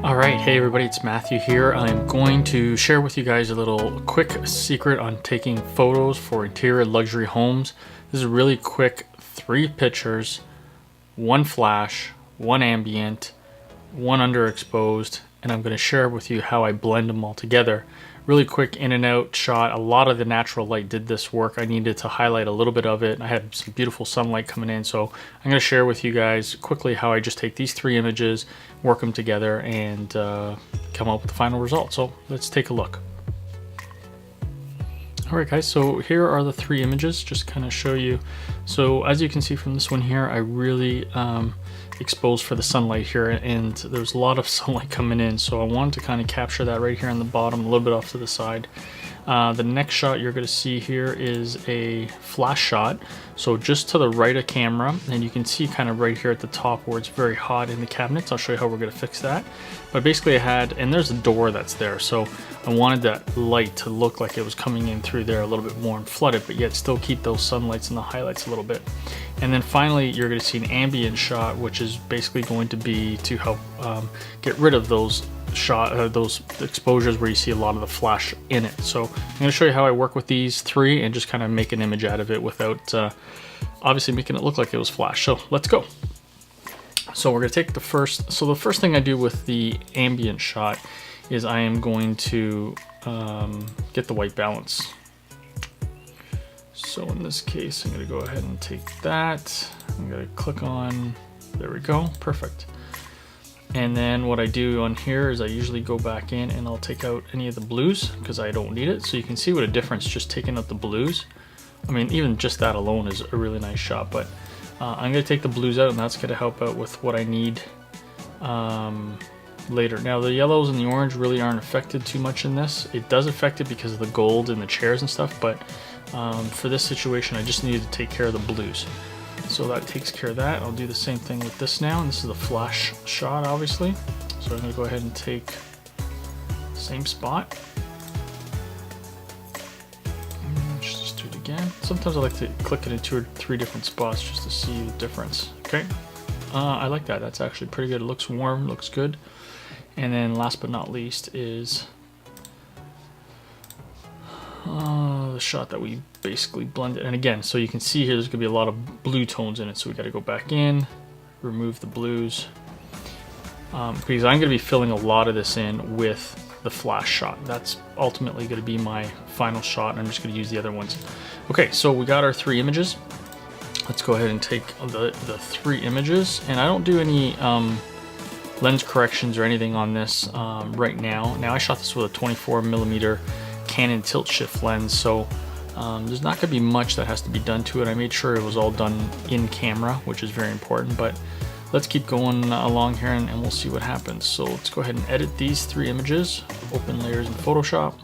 All right, hey everybody, it's Matthew here. I'm going to share with you guys a little quick secret on taking photos for interior luxury homes. This is really quick, 3 pictures, 1 flash, 1 ambient, 1 underexposed, and I'm going to share with you how I blend them all together. Really quick in and out shot. A lot of the natural light did this work. I needed to highlight a little bit of it. I had some beautiful sunlight coming in, so I'm going to share with you guys quickly how I just take these 3 images, work them together, and come up with the final result. So let's take a look. Alright guys, so here are the 3 images, just kind of show you. So as you can see from this one here, I really exposed for the sunlight here, and there's a lot of sunlight coming in, so I wanted to kind of capture that right here on the bottom, a little bit off to the side. The next shot you're going to see here is a flash shot, so just to the right of camera, and you can see kind of right here at the top where it's very hot in the cabinets. I'll show you how we're going to fix that. But basically I had, and there's a door that's there, so I wanted that light to look like it was coming in through there a little bit more and flood it, but yet still keep those sunlights and the highlights a little bit. And then finally you're going to see an ambient shot, which is basically going to be to help get rid of those those exposures where you see a lot of the flash in it. So I'm going to show you how I work with these 3 and just kind of make an image out of it without obviously making it look like it was flash. So let's go. So we're going to take the first thing I do with the ambient shot is I am going to get the white balance. So in this case, I'm going to go ahead and take that. I'm going to click on, there we go, perfect. And then what I do on here is I usually go back in and I'll take out any of the blues because I don't need it. So you can see what a difference just taking out the blues. I mean, even just that alone is a really nice shot, but I'm going to take the blues out, and that's going to help out with what I need later. Now the yellows and the orange really aren't affected too much in this. It does affect it because of the gold and the chairs and stuff, but for this situation I just needed to take care of the blues. So that takes care of that. I'll do the same thing with this now, and this is a flash shot obviously. So I'm going to go ahead and take the same spot. Just do it again. Sometimes I like to click it in 2 or 3 different spots just to see the difference. Okay, I like that. That's actually pretty good. It looks warm, looks good. And then last but not least is the shot that we basically blended. And again, so you can see here there's gonna be a lot of blue tones in it, so we got to go back in, remove the blues, because I'm gonna be filling a lot of this in with the flash shot. That's ultimately going to be my final shot, and I'm just going to use the other ones. Okay, so we got our 3 images. Let's go ahead and take the 3 images, and I don't do any lens corrections or anything on this right now. Now I shot this with a 24mm Canon tilt shift lens, so there's not going to be much that has to be done to it. I made sure it was all done in camera, which is very important, but let's keep going along here and we'll see what happens. So let's go ahead and edit these 3 images, open layers in Photoshop.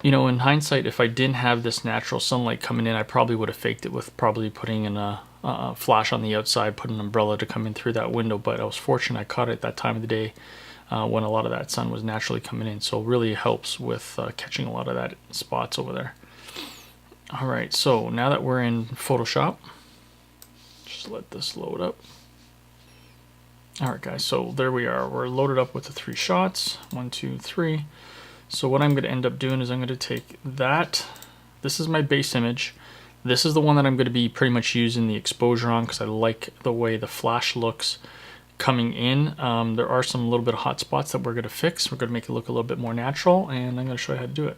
You know, in hindsight, if I didn't have this natural sunlight coming in, I probably would have faked it with probably putting in a flash on the outside, put an umbrella to come in through that window, but I was fortunate I caught it at that time of the day when a lot of that sun was naturally coming in, so it really helps with catching a lot of that spots over there. Alright, so now that we're in Photoshop, just let this load up. Alright guys, so there we are. We're loaded up with the 3 shots. 1, 2, 3. So what I'm going to end up doing is I'm going to take that. This is my base image. This is the one that I'm going to be pretty much using the exposure on because I like the way the flash looks coming in. There are some little bit of hot spots that we're going to fix. We're going to make it look a little bit more natural, and I'm going to show you how to do it.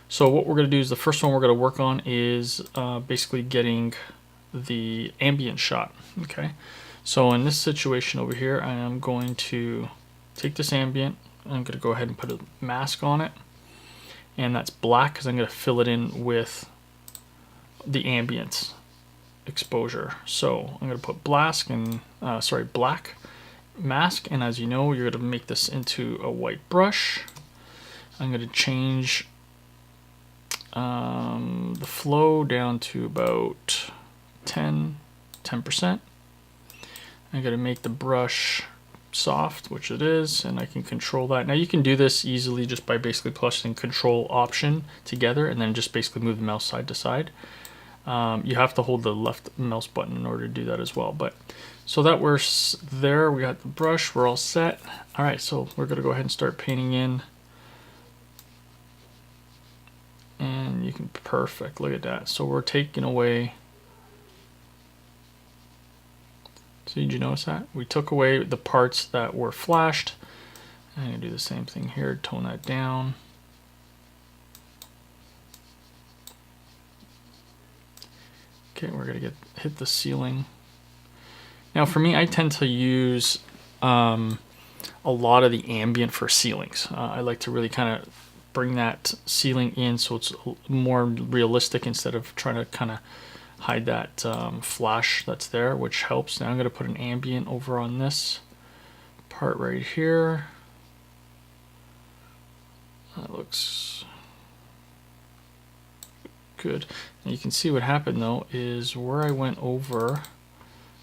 So what we're going to do is the first one we're going to work on is basically getting the ambient shot. Okay, so in this situation over here, I am going to take this ambient. I'm going to go ahead and put a mask on it, and that's black because I'm going to fill it in with the ambient exposure. So I'm going to put black mask, and as you know, you're going to make this into a white brush. I'm going to change the flow down to about 10%. I'm going to make the brush soft, which it is, and I can control that. Now you can do this easily just by basically pressing Control Option together and then just basically move the mouse side to side. You have to hold the left mouse button in order to do that as well. But so that we're there, we got the brush, we're all set. All right, so we're gonna go ahead and start painting in. And you can, perfect, look at that. So we're taking away, so did you notice that? We took away the parts that were flashed. I'm gonna do the same thing here, tone that down. Okay, we're gonna hit the ceiling. Now for me, I tend to use a lot of the ambient for ceilings. I like to really kind of bring that ceiling in so it's more realistic instead of trying to kind of hide that flash that's there, which helps. Now I'm gonna put an ambient over on this part right here. That looks good. And you can see what happened though is where I went over,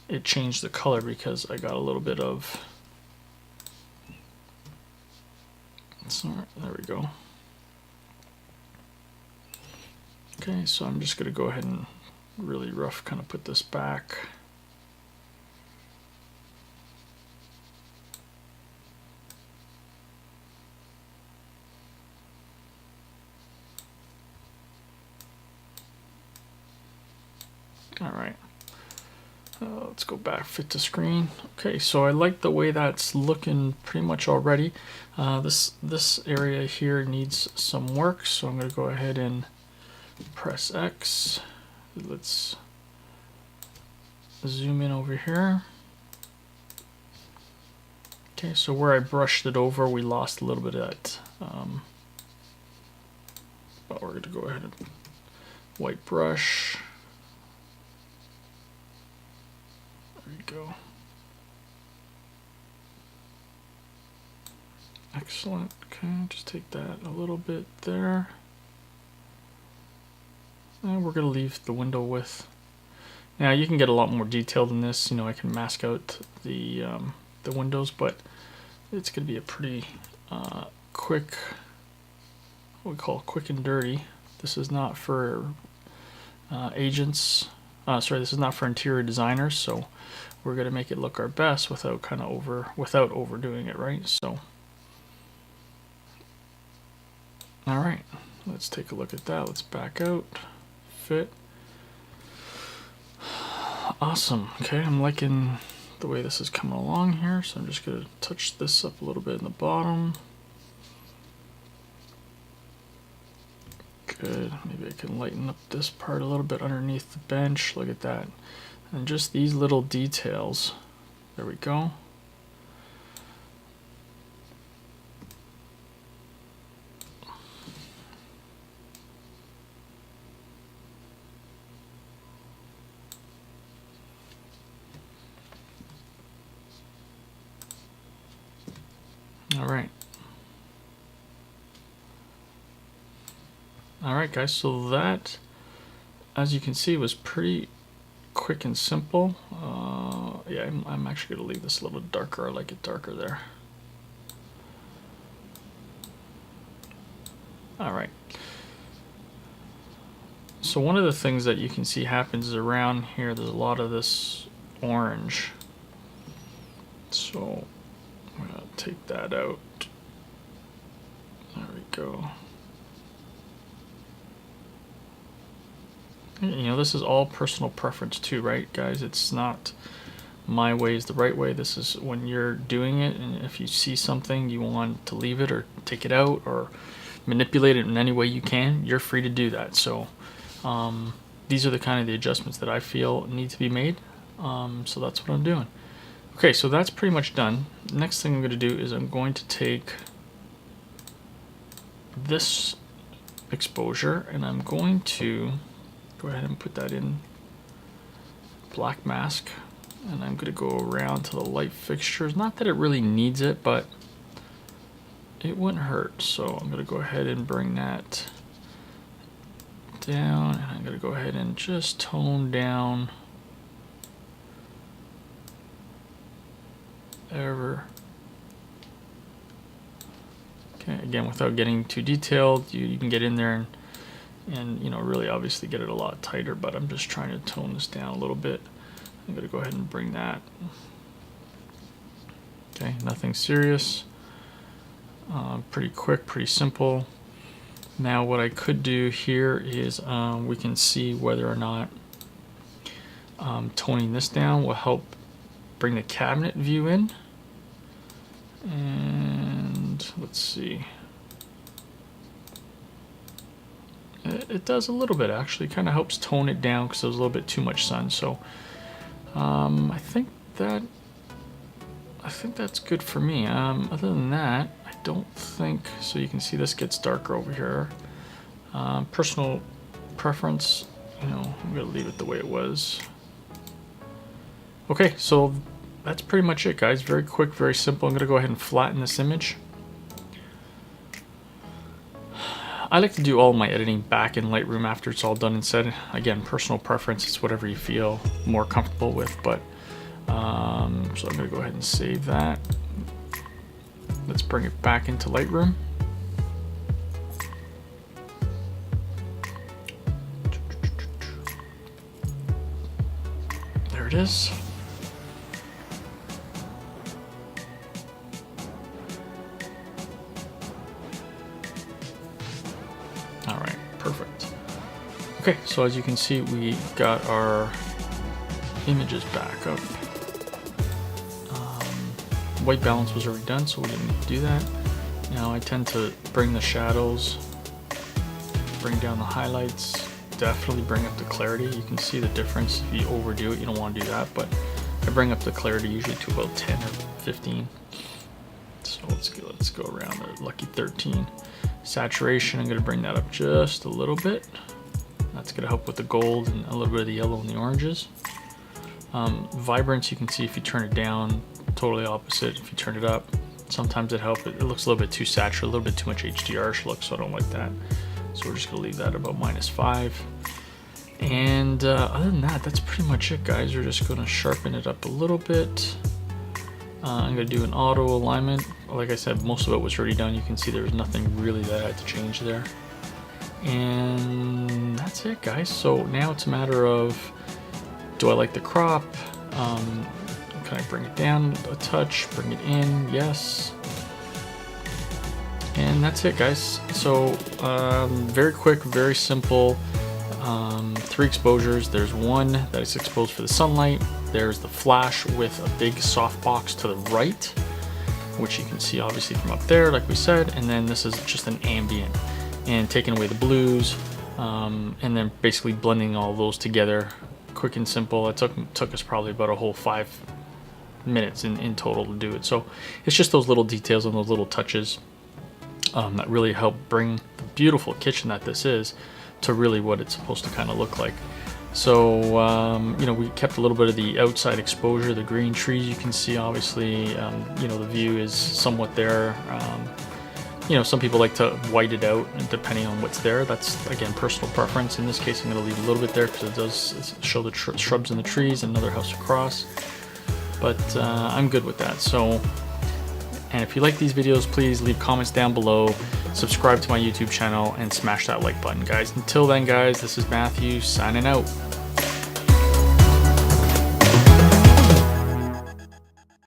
it changed the color because I got a little bit of, so there we go. Okay, so I'm just gonna go ahead and really rough kind of put this back. All right, let's go back, fit to screen. Okay, so I like the way that's looking pretty much already. This area here needs some work, so I'm gonna go ahead and press X. Let's zoom in over here. Okay, so where I brushed it over, we lost a little bit of that. But we're gonna go ahead and white brush. There we go. Excellent. Okay, just take that a little bit there. And we're going to leave the window width. Now you can get a lot more detailed than this. You know, I can mask out the windows, but it's going to be a pretty quick, what we call quick and dirty. This is not for agents. Sorry, this is not for interior designers. So we're going to make it look our best without kind of without overdoing it, right? So, all right, let's take a look at that. Let's back out, fit. Awesome. Okay, I'm liking the way this is coming along here. So I'm just going to touch this up a little bit in the bottom. Good. Maybe I can lighten up this part a little bit underneath the bench. Look at that. And just these little details. There we go. All right. All right, guys. So that, as you can see, was pretty quick and simple. Yeah, I'm actually going to leave this a little darker. I like it darker there. All right. So one of the things that you can see happens is around here, there's a lot of this orange. So I'm going to take that out. There we go. You know, this is all personal preference too, right, guys? It's not my way is the right way. This is when you're doing it, and if you see something you want to leave it or take it out or manipulate it in any way you can, you're free to do that. So these are the kind of the adjustments that I feel need to be made. So that's what I'm doing. Okay, so that's pretty much done. Next thing I'm going to do is I'm going to take this exposure and I'm going to go ahead and put that in black mask, and I'm going to go around to the light fixtures. Not that it really needs it, but it wouldn't hurt. So I'm going to go ahead and bring that down, and I'm going to go ahead and just tone down ever. Okay, again, without getting too detailed, you can get in there and and really obviously get it a lot tighter, but I'm just trying to tone this down a little bit. I'm going to go ahead and bring that. Okay, nothing serious. Pretty quick, pretty simple. Now what I could do here is we can see whether or not toning this down will help bring the cabinet view in. And let's see. It does a little bit actually. Kind of helps tone it down because there was a little bit too much sun. So I think that's good for me. Other than that, I don't think so. You can see this gets darker over here. Personal preference, I'm gonna leave it the way it was. Okay, so that's pretty much it, guys. Very quick, very simple. I'm gonna go ahead and flatten this image. I like to do all my editing back in Lightroom after it's all done and said. Again, personal preference, it's whatever you feel more comfortable with, but so I'm gonna go ahead and save that. Let's bring it back into Lightroom. There it is. All right, perfect. Okay, so as you can see, we got our images back up. White balance was already done, so we didn't need to do that. Now I tend to bring the shadows, bring down the highlights, definitely bring up the clarity. You can see the difference. If you overdo it, you don't want to do that, but I bring up the clarity usually to about 10 or 15. So let's go around the lucky 13. Saturation, I'm going to bring that up just a little bit. That's going to help with the gold and a little bit of the yellow and the oranges. Vibrance, you can see if you turn it down, totally opposite. If you turn it up, sometimes it helps. It looks a little bit too saturated, a little bit too much HDR look, so I don't like that. So we're just going to leave that about -5. And other than that, that's pretty much it, guys. We're just going to sharpen it up a little bit. I'm going to do an auto alignment. Like I said, most of it was already done. You can see there was nothing really that I had to change there. And that's it, guys. So now it's a matter of, do I like the crop? Can I bring it down a touch, bring it in? Yes. And that's it, guys. So very quick, very simple. 3 exposures. There's one that is exposed for the sunlight. There's the flash with a big softbox to the right, which you can see obviously from up there, like we said. And then this is just an ambient, and taking away the blues, and then basically blending all those together, quick and simple. It took us probably about a whole 5 minutes in total to do it. So it's just those little details and those little touches that really help bring the beautiful kitchen that this is to really what it's supposed to kind of look like. So we kept a little bit of the outside exposure, the green trees you can see obviously. The view is somewhat there. Some people like to white it out, and depending on what's there. That's again personal preference. In this case, I'm going to leave a little bit there because it does show the shrubs and the trees and another house across. But I'm good with that. So, and if you like these videos, please leave comments down below, subscribe to my YouTube channel, and smash that like button, guys. Until then, guys, this is Matthew signing out.